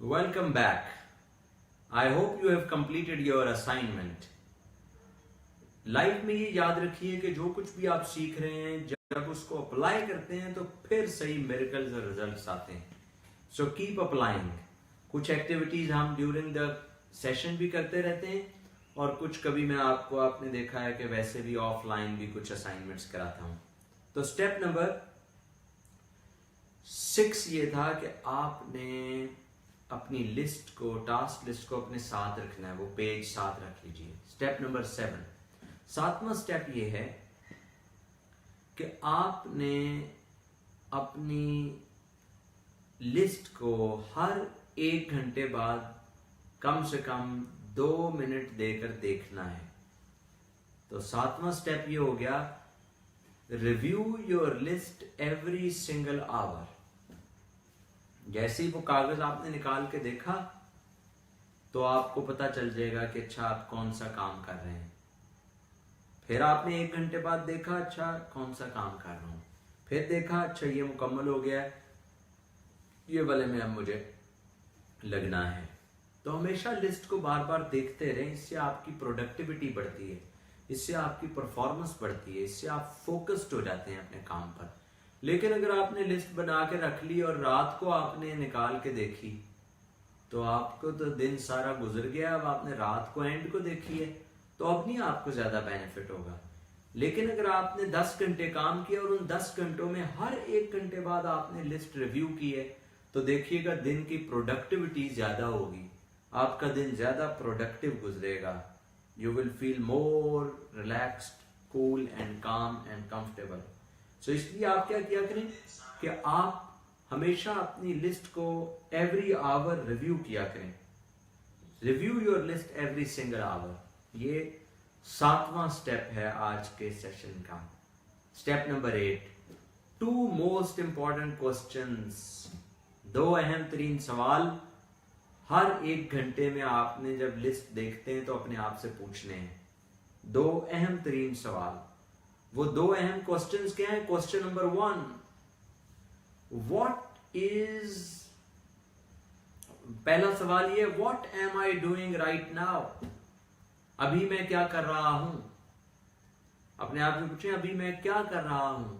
Welcome back. I hope you have completed your assignment. Life में ये याद रखिए कि जो कुछ भी आप सीख रहे हैं जब उसको अप्लाई करते हैं तो फिर सही मिरेकल्स और रिजल्ट्स आते हैं. So keep applying. कुछ एक्टिविटीज हम ड्यूरिंग द सेशन भी करते रहते हैं और कुछ कभी मैं आपने देखा है कि वैसे भी ऑफलाइन भी कुछ असाइनमेंट्स कराता हूं. तो स्टेप नंबर 6 ये था कि आपने अपनी लिस्ट को, टास्क लिस्ट को अपने साथ रखना है. वो पेज साथ रख लीजिए. स्टेप नंबर 7, 7वां स्टेप ये है कि आपने अपनी लिस्ट को हर 1 घंटे बाद कम से कम 2 मिनट देकर देखना है. तो 7वां स्टेप ये हो गया, review your list every single hour. जैसे ही वो कागज आपने निकाल के देखा तो आपको पता चल जाएगा कि अच्छा आप कौन सा काम कर रहे हैं. फिर आपने 1 घंटे बाद देखा, अच्छा कौन सा काम कर रहा हूं. फिर देखा, अच्छा ये मुकम्मल हो गया है, ये वाले में अब मुझे लगना है. तो हमेशा लिस्ट को बार बार देखते रहें. इससे आपकी प्रोडक्टिविटी बढ़ती है, इससे आपकी परफॉर्मेंस बढ़ती है, इससे आप फोकस्ड हो जाते हैं अपने काम पर. लेकिन अगर आपने लिस्ट बना के रख ली और रात को आपने निकाल के देखी तो आपको तो दिन सारा गुजर गया. अब आपने रात को एंड को देखी है तो अब नहीं आपको ज्यादा बेनिफिट होगा. लेकिन अगर आपने 10 घंटे काम किया और उन 10 घंटों में हर 1 घंटे बाद आपने लिस्ट रिव्यू की है तो देखिएगा दिन की प्रोडक्टिविटी ज्यादा होगी. आपका दिन ज्यादा प्रोडक्टिव गुजरेगा. You will feel more relaxed, cool and काम एंड कंफर्टेबल. सो इसलिए आप क्या किया करें कि आप हमेशा अपनी लिस्ट को एवरी आवर रिव्यू किया करें. Review your list every single hour. ये 7वां स्टेप है आज के सेशन का. Step number 8, 2 most important questions. 2 अहम तरीन सवाल हर 1 घंटे में आपने जब लिस्ट देखते हैं तो अपने आप से पूछने हैं. 2 अहम तरीन सवाल. वो 2 अहम क्वेश्चंस क्या हैं? क्वेश्चन नंबर 1, व्हाट इज, पहला सवाल ये, what am I doing right now. अभी मैं क्या कर रहा हूं. अपने आप से पूछें, अभी मैं क्या कर रहा हूं.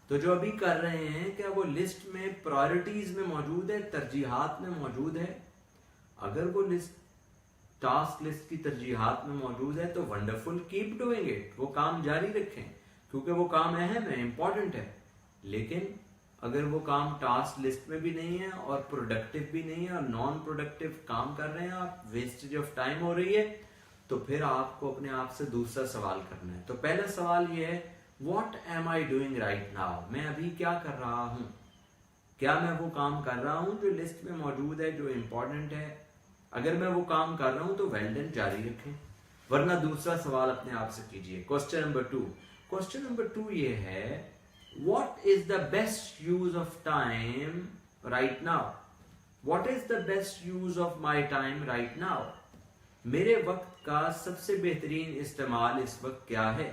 तो जो अभी कर रहे हैं क्या वो लिस्ट में प्रायोरिटीज में मौजूद है, तरजीहात में मौजूद है? अगर वो लिस्ट टास्क लिस्ट की तरजीहात में मौजूद है तो वंडरफुल, कीप डूइंग इट. वो काम जारी रखें क्योंकि वो काम अहम है, इंपॉर्टेंट है. लेकिन अगर वो काम टास्क लिस्ट में भी नहीं है और प्रोडक्टिव भी नहीं है और नॉन प्रोडक्टिव काम कर रहे हैं आप, वेस्टेज ऑफ टाइम हो रही है, तो फिर आपको अपने आप से दूसरा सवाल करना है. तो पहला सवाल ये है, what am I doing right now. मैं अभी क्या कर रहा हूं. क्या मैं वो काम कर रहा हूं जो लिस्ट में मौजूद है, जो इंपॉर्टेंट है? अगर मैं वो काम कर रहा हूं तो वेल डन, जारी रखें. वरना दूसरा सवाल अपने आप से कीजिए. Question number 2. क्वेश्चन नंबर 2 ये है, what is the best use of time right now. What is the best use of my time right now. मेरे वक्त का सबसे बेहतरीन इस्तेमाल इस वक्त क्या है.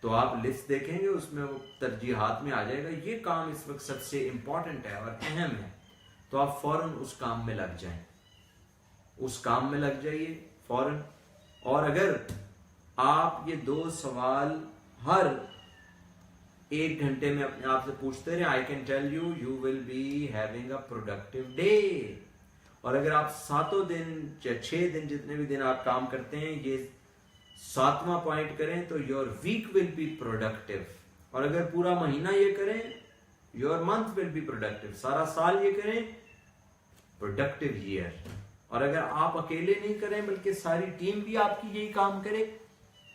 तो आप लिस्ट देखेंगे उसमें वो तरजीहात में आ जाएगा, ये काम इस वक्त सबसे इंपॉर्टेंट है और अहम है, तो आप फौरन उस काम में लग जाएं. उस काम में लग जाइए फौरन. और अगर आप ये 2 सवाल हर 1 घंटे में अपने आप से पूछते रहे, I can tell you, you will be having a productive day. और अगर आप 7 दिन या 6 दिन, जितने भी दिन आप काम करते हैं, ये 7वां पॉइंट करें तो your week will be productive. और अगर पूरा महीना ये करें, your month will be productive. सारा साल ये करें, प्रोडक्टिव ईयर. और अगर आप अकेले नहीं करें बल्कि सारी टीम भी आपकी यही काम करे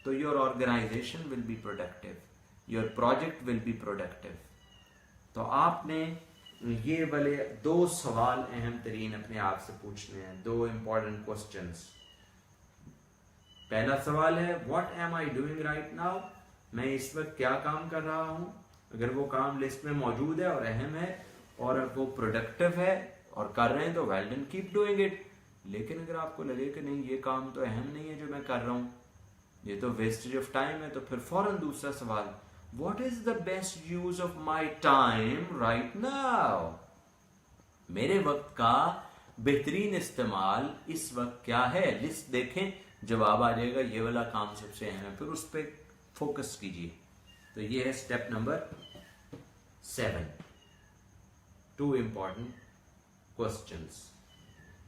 तो your organisation will be productive, your project will be productive. तो आपने ये वाले 2 सवाल अहम तरीन अपने आप से पूछने हैं, 2 इंपॉर्टेंट क्वेश्चंस. पहला सवाल है, what am I doing right now. मैं इस वक्त क्या काम कर रहा हूं. अगर वो काम लिस्ट में मौजूद है और अहम है और वो प्रोडक्टिव है और कर रहे हैं तो well done, keep doing it. लेकिन अगर आपको लगे कि नहीं ये काम तो अहम नहीं है जो मैं कर रहा हूं, ये तो वेस्टेज ऑफ टाइम है, तो फिर फौरन दूसरा सवाल, what is the best use of my time right now. मेरे वक्त का बेहतरीन इस्तेमाल इस वक्त क्या है, लिस्ट देखें, जवाब आ जाएगा ये वाला काम सबसे अहम है, फिर उस पर फोकस कीजिए। तो ये है स्टेप नंबर 7, 2 इंपॉर्टेंट क्वेश्चंस।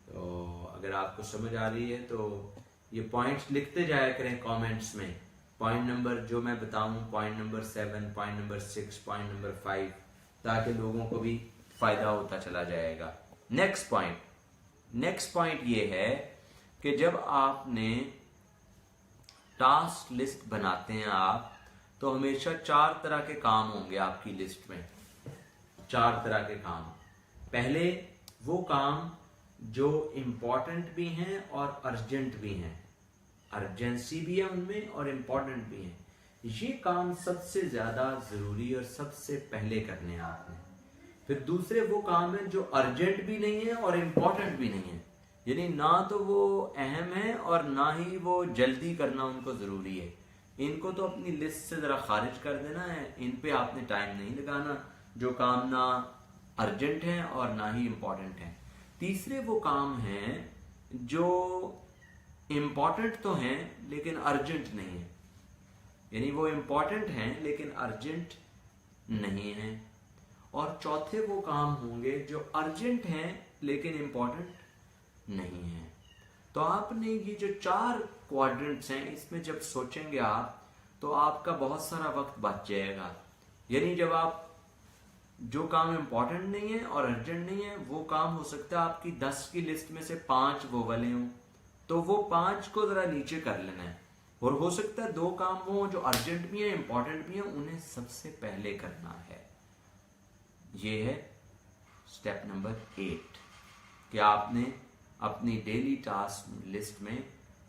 तो अगर आपको समझ आ रही है तो ये पॉइंट्स लिखते जाया करें कमेंट्स में, पॉइंट नंबर जो मैं बताऊं, point number 7, point number 6, point number 5, ताकि लोगों को भी फायदा होता चला जाएगा। नेक्स्ट पॉइंट ये है कि जब आपने टास्क लिस्ट बनाते हैं आप, तो हमेशा 4 तरह के काम होंगे आपकी लिस्ट में, 4 तरह के काम। पहले वो काम जो इम्पोर्टेंट भी हैं और अर्जेंट भी हैं, अर्जेंसी भी है उनमें और इम्पोर्टेंट भी हैं। ये काम सबसे ज्यादा जरूरी और सबसे पहले करने हैं आपने। फिर दूसरे वो काम है जो अर्जेंट भी नहीं है और इम्पोर्टेंट भी नहीं है, यानी ना तो वो अहम है और ना ही वो जल्दी करना उनको जरूरी है। इनको तो अपनी लिस्ट से जरा खारिज कर देना है, इन पे आपने टाइम नहीं लगाना, जो काम ना अर्जेंट है और ना ही इम्पोर्टेंट है। तीसरे वो काम हैं जो इम्पोर्टेंट तो हैं लेकिन अर्जेंट नहीं है, यानी वो इम्पोर्टेंट हैं लेकिन अर्जेंट नहीं है। और चौथे वो काम होंगे जो अर्जेंट हैं लेकिन इम्पोर्टेंट नहीं है। तो आपने ये जो 4 क्वाड्रेंट्स हैं, इसमें जब सोचेंगे आप तो आपका बहुत सारा वक्त बच जाएगा। यानी जब आप जो काम इम्पोर्टेंट नहीं है और अर्जेंट नहीं है, वो काम हो सकता है आपकी 10 की लिस्ट में से 5 वो वाले हों, तो वो 5 को जरा नीचे कर लेना है। और हो सकता है 2 काम वो जो अर्जेंट भी है इंपॉर्टेंट भी है, उन्हें सबसे पहले करना है। ये है स्टेप नंबर 8 कि आपने अपनी डेली टास्क लिस्ट में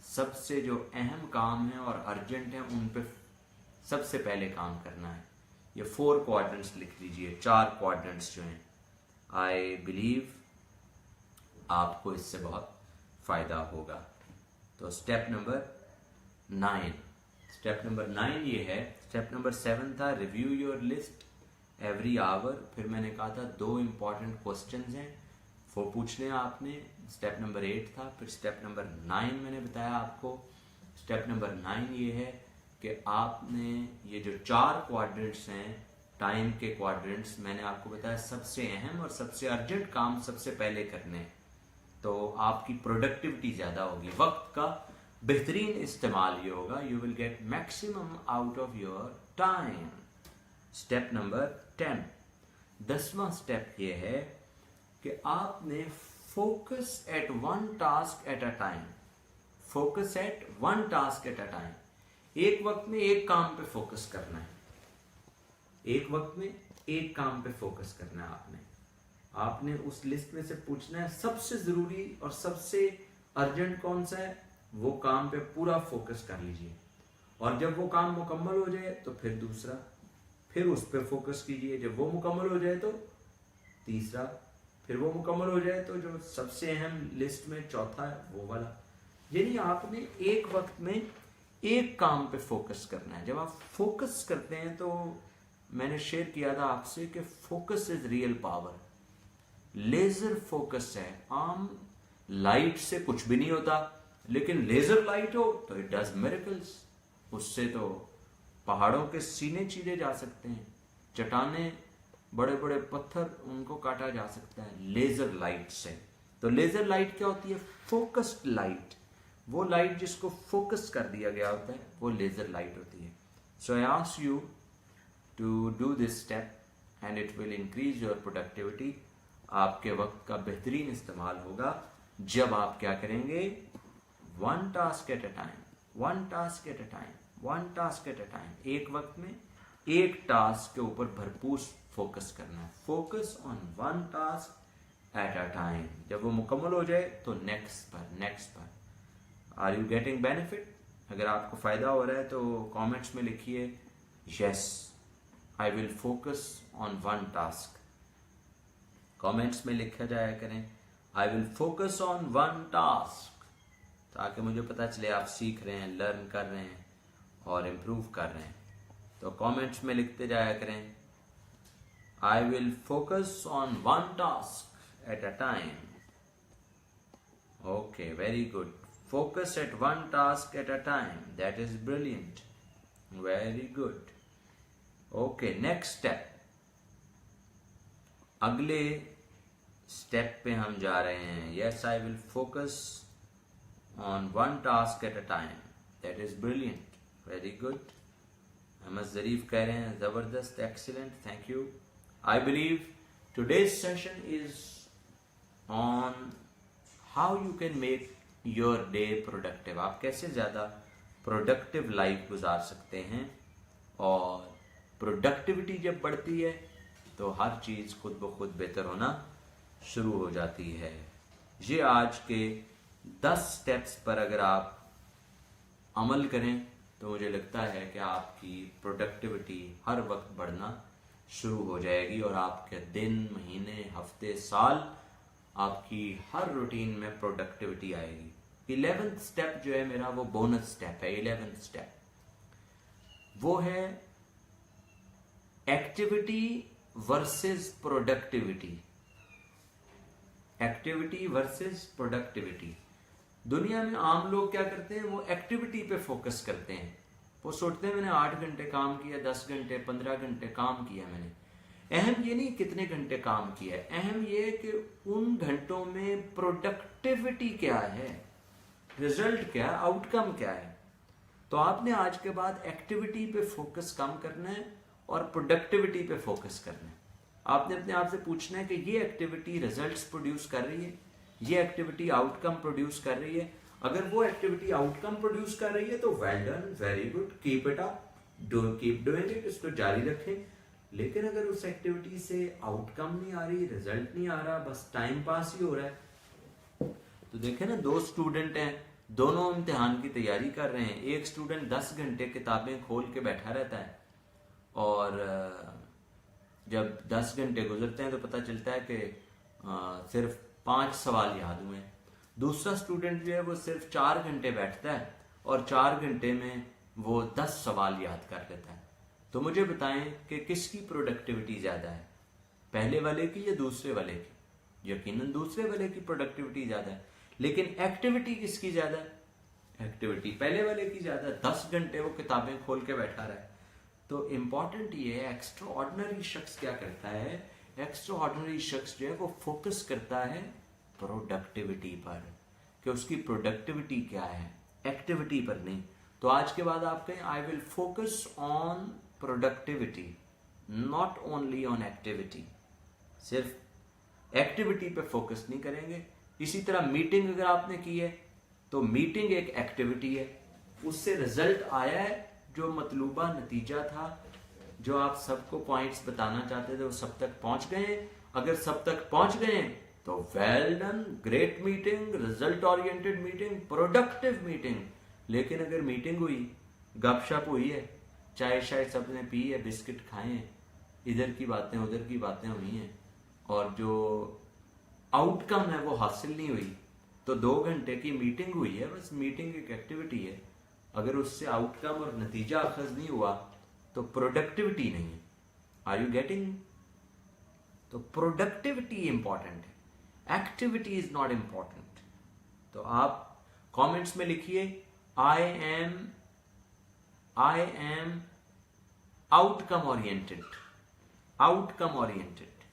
सबसे जो अहम काम है और अर्जेंट है उन पे सबसे पहले काम करना है। ये 4 क्वाड्रेंट्स लिख लीजिए, 4 क्वाड्रेंट्स जो हैं। आई बिलीव आपको इससे बहुत फायदा होगा। तो स्टेप नंबर 9 ये है। स्टेप नंबर 7 था review your list every hour. फिर मैंने कहा था 2 इंपॉर्टेंट क्वेश्चंस हैं वो पूछने आपने, स्टेप नंबर 8 था। फिर स्टेप नंबर 9 मैंने बताया आपको। स्टेप नंबर 9 ये है कि आपने ये जो 4 क्वाड्रेंट्स हैं टाइम के क्वाड्रेंट्स, मैंने आपको बताया सबसे अहम और सबसे अर्जेंट काम सबसे पहले करने, तो आपकी प्रोडक्टिविटी ज्यादा होगी, वक्त का बेहतरीन इस्तेमाल ये होगा। You will get maximum out of your time. Step number 10, 10वां स्टेप ये है कि आपने focus at one task at a time. Focus at one task at a time, एक वक्त में एक काम पे फोकस करना है। एक वक्त में एक काम पे फोकस करना है। आपने उस लिस्ट में से पूछना है सबसे जरूरी और सबसे अर्जेंट कौन सा है, वो काम पे पूरा फोकस कर लीजिए। और जब वो काम मुकम्मल हो जाए तो फिर दूसरा, फिर उस पर फोकस कीजिए। जब वो मुकम्मल हो जाए तो तीसरा, फिर वो मुकम्मल हो जाए तो जो सबसे अहम लिस्ट में चौथा है वो वाला। यानी आपने एक वक्त में एक काम पे फोकस करना है। जब आप फोकस करते हैं तो मैंने शेयर किया था आपसे कि focus is real power. Laser focus है। आम लाइट से कुछ भी नहीं होता, लेकिन लेजर लाइट हो तो इट डज मिरेकल्स। उससे तो पहाड़ों के सीने चीरे जा सकते हैं, चट्टाने, बड़े बड़े पत्थर, उनको काटा जा सकता है लेजर लाइट से। तो लेजर लाइट क्या होती है? Focused light. वो लाइट जिसको फोकस कर दिया गया होता है वो लेजर लाइट होती है। So I ask you to do this step and it will increase your productivity. आपके वक्त का बेहतरीन इस्तेमाल होगा जब आप क्या करेंगे, one task at a time, one task at a time, one task at a time. एक वक्त में एक टास्क के ऊपर भरपूर फोकस करना है। Focus on one task at a time. जब वो मुकम्मल हो जाए तो नेक्स्ट पर। Are you getting benefit? अगर आपको फायदा हो रहा है तो कमेंट्स में लिखिए yes I will focus on one task. Comments में लिखा जाया करें I will focus on one task, ताकि मुझे पता चले आप सीख रहे हैं, लर्न कर रहे हैं और इम्प्रूव कर रहे हैं। तो कमेंट्स में लिखते जाया करें I will focus on one task at a time. Okay, very good. Focus at one task at a time. That is brilliant. Very good. Okay, next step. अगले स्टेप पे हम जा रहे हैं. Yes, I will focus on one task at a time. That is brilliant. Very good. Ahmad ज़रीफ कह रहे हैं ज़बरदस्त, excellent, thank you. I believe today's session is on how you can make your day productive. आप कैसे ज़्यादा productive life गुजार सकते हैं. और productivity जब बढ़ती है तो हर चीज़ खुद ब खुद बेहतर होना शुरू हो जाती है. ये आज के 10 स्टेप्स पर अगर आप अमल करें तो मुझे लगता है कि आपकी प्रोडक्टिविटी हर वक्त बढ़ना शुरू हो जाएगी और आपके दिन, महीने, हफ्ते, साल, आपकी हर रूटीन में प्रोडक्टिविटी आएगी. 11th स्टेप जो है मेरा वो बोनस स्टेप है. 11th स्टेप वो है activity versus productivity. Activity versus productivity. दुनिया में आम लोग क्या करते हैं, वो एक्टिविटी पे फोकस करते हैं. वो सोचते हैं मैंने 8 घंटे काम किया, 10 घंटे, 15 घंटे काम किया मैंने. अहम ये नहीं कितने घंटे काम किया है, अहम ये कि उन घंटों में प्रोडक्टिविटी क्या है, रिजल्ट क्या है, आउटकम क्या है. तो आपने आज के बाद एक्टिविटी पे फोकस कम करना है और प्रोडक्टिविटी पे फोकस करना है. आपने अपने आप से पूछना है कि ये एक्टिविटी रिजल्ट्स प्रोड्यूस कर रही है, ये एक्टिविटी आउटकम प्रोड्यूस कर रही है. अगर वो एक्टिविटी आउटकम प्रोड्यूस कर रही है तो well done, very good, keep it up, keep doing it, इसको जारी रखें. लेकिन अगर उस एक्टिविटी से आउटकम नहीं आ रही, रिजल्ट नहीं आ रहा, बस टाइम पास ही हो रहा है. तो देखें ना, 2 स्टूडेंट हैं, दोनों इम्तिहान की तैयारी कर रहे हैं. एक स्टूडेंट 10 घंटे किताबें खोल के बैठा रहता है और जब 10 घंटे गुजरते हैं तो पता चलता है कि सिर्फ 5 सवाल याद हुए. दूसरा स्टूडेंट जो है वो सिर्फ 4 घंटे बैठता है और 4 घंटे में वो 10 सवाल याद कर लेता है. तो मुझे बताएं कि किसकी प्रोडक्टिविटी ज़्यादा है, पहले वाले की या दूसरे वाले की? यकीनन दूसरे वाले की प्रोडक्टिविटी ज़्यादा है. लेकिन एक्टिविटी किसकी ज़्यादा है? एक्टिविटी पहले वाले की ज़्यादा है. 10 घंटे वो किताबें खोल के बैठा रहा है. तो इम्पॉर्टेंट ये है, एक्स्ट्रा ऑर्डिनरी शख्स क्या करता है, एक्स्ट्रा ऑर्डिनरी शख्स जो है वो फोकस करता है प्रोडक्टिविटी पर, कि उसकी प्रोडक्टिविटी क्या है, एक्टिविटी पर नहीं. तो आज के बाद आप कहें I will focus on productivity, not only on activity. सिर्फ एक्टिविटी पे फोकस नहीं करेंगे. इसी तरह मीटिंग अगर आपने की है तो मीटिंग एक एक्टिविटी है, उससे रिजल्ट आया है, जो मतलूबा नतीजा था, जो आप सबको पॉइंट्स बताना चाहते थे वो सब तक पहुंच गए. अगर सब तक पहुंच गए तो well done, great meeting, result oriented meeting, productive meeting. लेकिन अगर मीटिंग हुई, गपशप हुई है, चाय शाय सबने पी है, बिस्किट खाए हैं, इधर की बातें उधर की बातें हुई हैं और जो आउटकम है वो हासिल नहीं हुई, तो 2 घंटे की मीटिंग हुई है, बस मीटिंग एक एक्टिविटी है. अगर उससे आउटकम और नतीजा अखज नहीं हुआ तो प्रोडक्टिविटी नहीं है. Are you getting? तो प्रोडक्टिविटी इंपॉर्टेंट है, एक्टिविटी इज नॉट इंपॉर्टेंट. तो आप कमेंट्स में लिखिए I am outcome oriented. Outcome oriented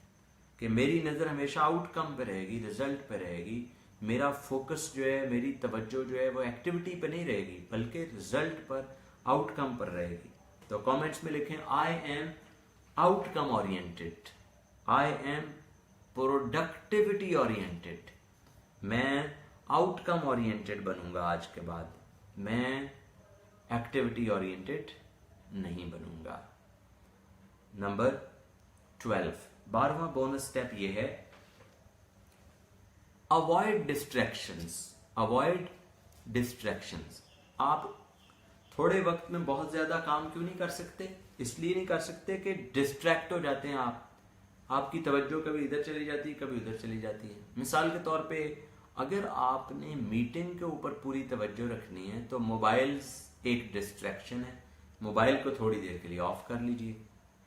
कि मेरी नजर हमेशा आउटकम पे रहेगी, रिजल्ट पे रहेगी. मेरा फोकस जो है, मेरी तवज्जो जो है वो एक्टिविटी पे नहीं रहेगी बल्कि रिजल्ट पर, आउटकम पर रहेगी. तो कमेंट्स में लिखें आई am outcome oriented, I am productivity oriented. मैं आउटकम ओरिएंटेड बनूंगा आज के बाद, मैं एक्टिविटी ओरिएंटेड नहीं बनूंगा. नंबर 12, 12वां बोनस स्टेप ये है, अवॉइड डिस्ट्रैक्शंस. Avoid distractions. आप थोड़े वक्त में बहुत ज्यादा काम क्यों नहीं कर सकते? इसलिए नहीं कर सकते कि डिस्ट्रैक्ट हो जाते हैं आप. आपकी तवज्जो कभी इधर चली जाती है, कभी उधर चली जाती है. मिसाल के तौर पे अगर आपने मीटिंग के ऊपर पूरी तवज्जो रखनी है तो मोबाइल एक डिस्ट्रैक्शन है, मोबाइल को थोड़ी देर के लिए ऑफ कर लीजिए.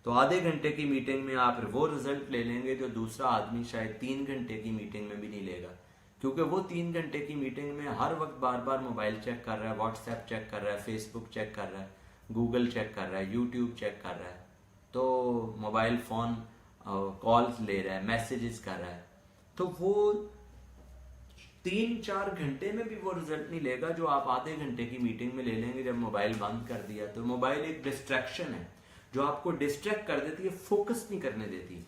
तो आधे घंटे की मीटिंग में आप वो रिजल्ट ले लेंगे जो दूसरा आदमी शायद 3 घंटे की मीटिंग में भी नहीं लेगा, क्योंकि वो 3 घंटे की मीटिंग में हर वक्त बार बार मोबाइल चेक कर रहा है, व्हाट्सएप चेक कर रहा है, फेसबुक चेक कर रहा है, गूगल चेक कर रहा है, यूट्यूब चेक कर रहा है, तो मोबाइल फ़ोन कॉल्स ले रहा है, मैसेजेस कर रहा है, तो वो 3-4 घंटे में भी वो रिजल्ट नहीं लेगा जो आप आधे घंटे की मीटिंग में ले लेंगे जब मोबाइल बंद कर दिया। तो मोबाइल एक डिस्ट्रैक्शन है जो आपको डिस्ट्रैक्ट कर देती है, फोकस नहीं करने देती।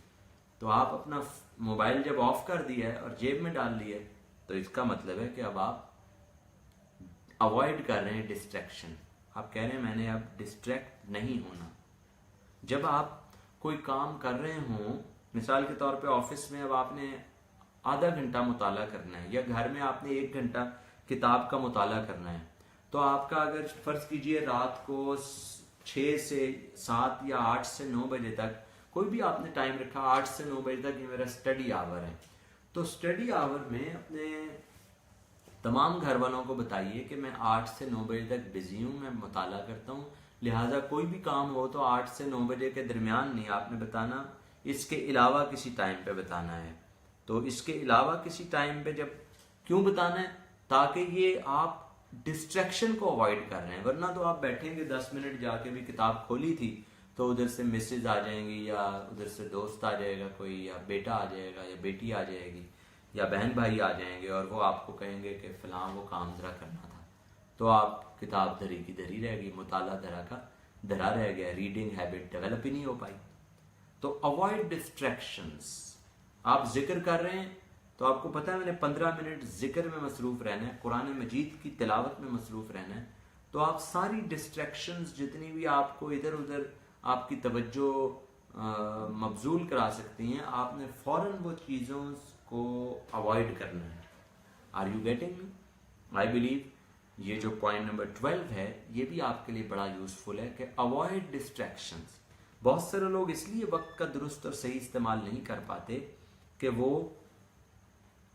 तो आप अपना मोबाइल जब ऑफ कर दिया है और जेब में डाल लिया है, तो इसका मतलब है कि अब आप अवॉइड कर रहे हैं डिस्ट्रैक्शन। आप कह रहे हैं मैंने अब डिस्ट्रैक्ट नहीं होना। जब आप कोई काम कर रहे हो, मिसाल के तौर पे ऑफिस में अब आपने आधा घंटा मुताला करना है, या घर में आपने 1 घंटा किताब का मुताला करना है, तो आपका अगर फर्ज कीजिए रात को 6 से 7 या 8 से 9 बजे तक कोई भी आपने टाइम रखा, 8 से 9 बजे तक ये मेरा स्टडी आवर है, तो स्टडी आवर में अपने तमाम घर वालों को बताइए कि मैं 8 से 9 बजे तक बिजी हूँ, मैं मुताला करता हूँ, लिहाजा कोई भी काम हो तो 8 से 9 बजे के दरमियान नहीं आपने बताना, इसके अलावा किसी टाइम पे बताना है। तो इसके अलावा किसी टाइम पे जब क्यों बताना है, ताकि ये आप डिस्ट्रैक्शन को अवॉइड कर रहे हैं। वरना तो आप बैठेंगे 10 मिनट, जाके भी किताब खोली थी तो उधर से मिसेज आ जाएंगी, या उधर से दोस्त आ जाएगा कोई, या बेटा आ जाएगा, या बेटी आ जाएगी, या बहन भाई आ जाएंगे, और वो आपको कहेंगे कि फलां वो काम जरा करना था, तो आप किताब धरी की धरी रह गई, मुताला धरा का धरा रह गया, रीडिंग हैबिट डेवलप ही नहीं हो पाई। तो अवॉइड डिस्ट्रैक्शंस। आप जिक्र कर रहे हैं तो आपको पता है मैंने 15 मिनट जिक्र में मसरूफ रहना है, कुरान मजीद की तिलावत में मसरूफ रहना है, तो आप सारी डिस्ट्रैक्शंस जितनी भी आपको इधर उधर आपकी तवज्जो मबजूल करा सकती हैं, आपने फौरन वो चीज़ों को अवॉइड करना है। Are you getting me? I believe ये जो पॉइंट नंबर 12 है ये भी आपके लिए बड़ा यूजफुल है कि अवॉइड डिस्ट्रैक्शंस। बहुत सारे लोग इसलिए वक्त का दुरुस्त और सही इस्तेमाल नहीं कर पाते कि वो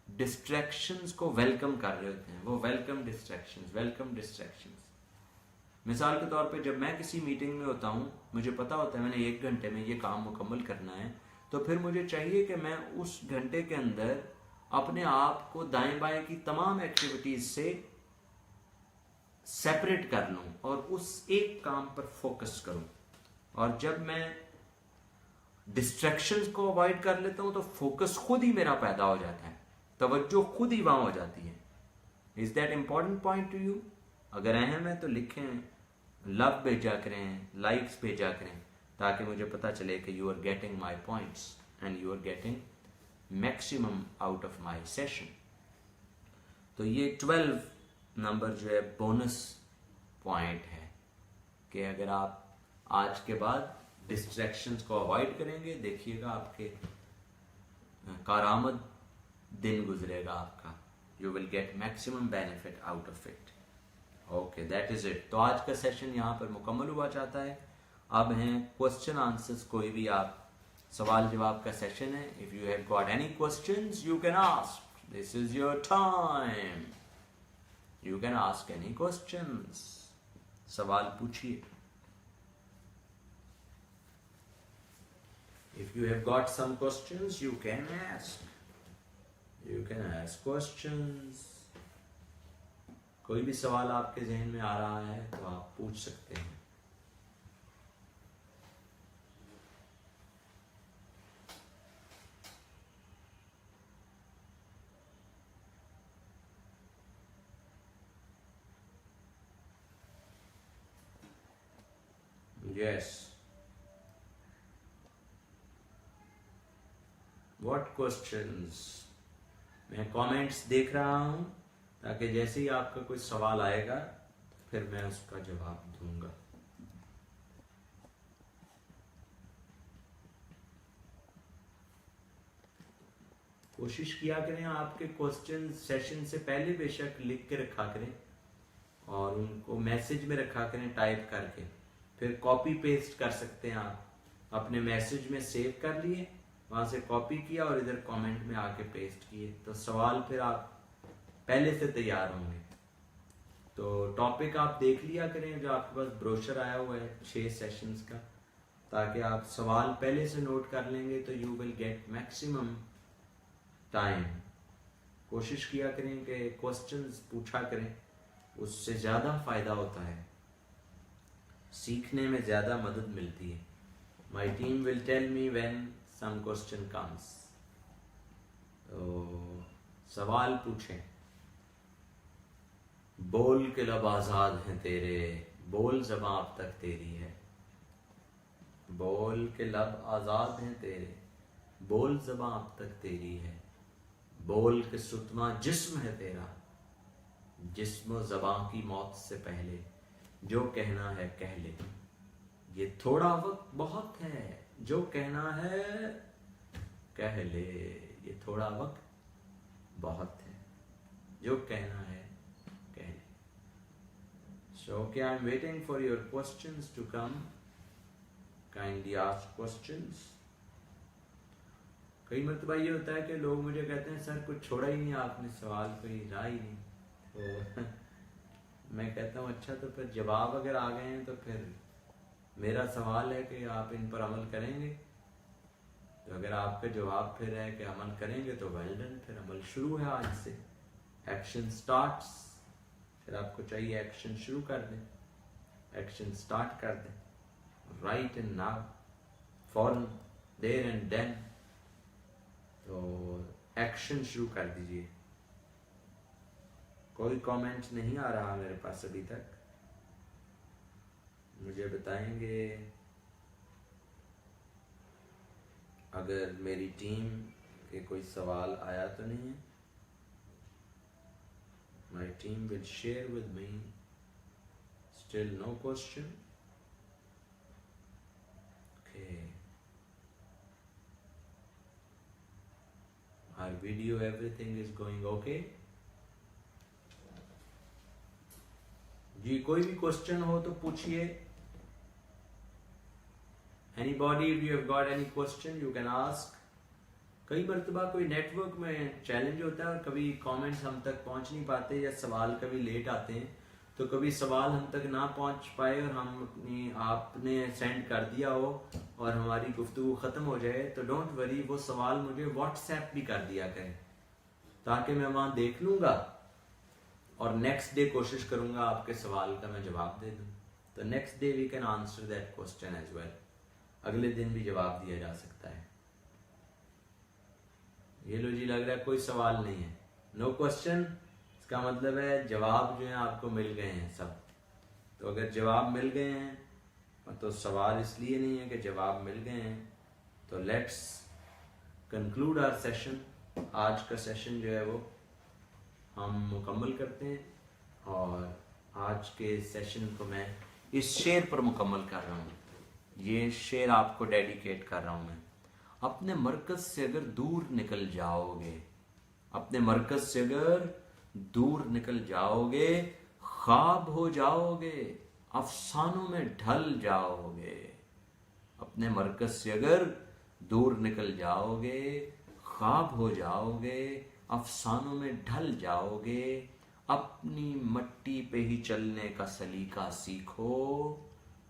डिस्ट्रैक्शंस को वेलकम कर रहे होते हैं। वो वेलकम डिस्ट्रैक्शंस। मिसाल के तौर पे जब मैं किसी मीटिंग में होता हूँ, मुझे पता होता है मैंने 1 घंटे में ये काम मुकम्मल करना है, तो फिर मुझे चाहिए कि मैं उस घंटे के अंदर अपने आप को दाएं बाएं की तमाम एक्टिविटीज से सेपरेट कर लूं और उस एक काम पर फोकस करूं। और जब मैं डिस्ट्रैक्शंस को अवॉइड कर लेता हूं तो फोकस खुद ही मेरा पैदा हो जाता है, तवज्जो खुद ही वहां हो जाती है। Is that important point two you? अगर अहम है तो लिखें, लव भेजा करें, लाइक्स भेजा करें, ताकि मुझे पता चले कि you are getting my points and you are getting maximum out of my session. तो ये 12 नंबर जो है बोनस पॉइंट है कि अगर आप आज के बाद डिस्ट्रैक्शंस को अवॉइड करेंगे, देखिएगा आपके कारआमद दिन गुजरेगा आपका। You will get maximum benefit out of it. Okay, that is it. तो आज का सेशन यहाँ पर मुकम्मल हुआ चाहता है। अब हैं क्वेश्चन आंसर्स। कोई भी आप सवाल जवाब का सेशन है। If you have got any questions you can ask, this is your time, you can ask any questions. सवाल पूछिए। If you have got some questions, you can ask. You can ask questions. कोई भी सवाल आपके जहन में आ रहा है तो आप पूछ सकते हैं। Yes. What questions? मैं कमेंट्स देख रहा हूं ताकि जैसे ही आपका कोई सवाल आएगा फिर मैं उसका जवाब दूंगा। कोशिश किया करें आपके क्वेश्चन सेशन से पहले बेशक लिख के रखा करें और उनको मैसेज में रखा करें टाइप करके, फिर कॉपी पेस्ट कर सकते हैं। आप अपने मैसेज में सेव कर लिए, वहां से कॉपी किया और इधर कमेंट में आके पेस्ट किए, तो सवाल फिर आप पहले से तैयार होंगे। तो टॉपिक आप देख लिया करें जो आपके पास ब्रोशर आया हुआ है 6 सेशंस का, ताकि आप सवाल पहले से नोट कर लेंगे तो you will get maximum time कोशिश किया करें कि क्वेश्चंस पूछा करें, उससे ज़्यादा फ़ायदा होता है, सीखने में ज़्यादा मदद मिलती है। My team will tell me when some question comes. तो सवाल पूछें। बोल के लब आज़ाद हैं तेरे, बोल ज़बां अब तक तेरी है। बोल के लब आज़ाद हैं तेरे, बोल ज़बां अब तक तेरी है। बोल के सुतमा जिस्म है तेरा, जिस्म ज़बां की मौत से पहले, जो कहना है कह ले। ये थोड़ा वक्त बहुत है, जो कहना है कह ले। ये थोड़ा वक्त बहुत है, जो कहना है कह ले। So okay, I'm waiting for your questions to come. Kindly ask questions. कई मरतबा ये होता है कि लोग मुझे कहते हैं सर कुछ छोड़ा ही नहीं आपने, सवाल कोई रहा ही नहीं। तो मैं कहता हूँ अच्छा, तो फिर जवाब अगर आ गए हैं तो फिर मेरा सवाल है कि आप इन पर अमल करेंगे। तो अगर आपका जवाब फिर है कि अमल करेंगे तो वेल डन, फिर अमल शुरू है आज से। Action starts. फिर आपको चाहिए एक्शन शुरू कर दें, एक्शन स्टार्ट कर दें, राइट एंड नाउ, फॉरन, देयर एंड देन। तो एक्शन शुरू कर दीजिए। कोई कमेंट नहीं आ रहा मेरे पास अभी तक, मुझे बताएंगे अगर मेरी टीम के कोई सवाल आया तो नहीं है। My team will share with me. Still no question. Okay. Our video, everything is going okay. जी कोई भी क्वेश्चन हो तो पूछिए। Anybody, if you have got any question, you can ask. कई मरतबा कोई नेटवर्क में चैलेंज होता है और कभी कमेंट्स हम तक पहुंच नहीं पाते या सवाल कभी लेट आते हैं, तो कभी सवाल हम तक ना पहुंच पाए और हम आपने सेंड कर दिया हो और हमारी गुफ्तगू ख़त्म हो जाए, तो डोंट वरी, वो सवाल मुझे व्हाट्सएप भी कर दिया करें ताकि मैं वहाँ देख लूँगा और नेक्स्ट डे कोशिश करूँगा आपके सवाल का मैं जवाब दे दूँ। तो next day we can answer that question as well. अगले दिन भी जवाब दिया जा सकता है। ये लो जी, लग रहा है कोई सवाल नहीं है, नो क्वेश्चन। इसका मतलब है जवाब जो है आपको मिल गए हैं सब। तो अगर जवाब मिल गए हैं तो सवाल इसलिए नहीं है कि जवाब मिल गए हैं। तो लेट्स कंक्लूड आवर सेशन। आज का सेशन जो है वो हम मुकम्मल करते हैं और आज के सेशन को मैं इस शेर पर मुकम्मल कर रहा हूँ। ये शेर आपको डेडिकेट कर रहा हूँ मैं। अपने मरकज से अगर दूर निकल जाओगे, अपने मरकज से अगर दूर निकल जाओगे, ख्वाब हो जाओगे, अफसानों में ढल जाओगे। अपने मरकज से अगर दूर निकल जाओगे, ख्वाब हो जाओगे, अफसानों में ढल जाओगे। अपनी मट्टी पे ही चलने का सलीका सीखो,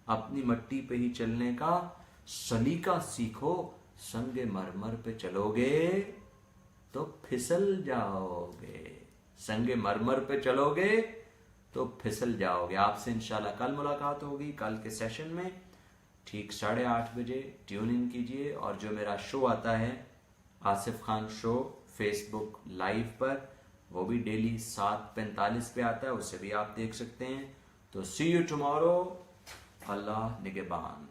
अपनी मट्टी पे ही चलने का सलीका सीखो। संगे मरमर पे चलोगे तो फिसल जाओगे, संगे मरमर पे चलोगे तो फिसल जाओगे। आपसे इंशाल्लाह कल मुलाकात होगी, कल के सेशन में ठीक 8:30 बजे ट्यून इन कीजिए। और जो मेरा शो आता है Asif Khan show Facebook live पर, वो भी डेली 7:45 पे आता है, उसे भी आप देख सकते हैं। तो सी यू टुमारो। अल्लाह निगहबान।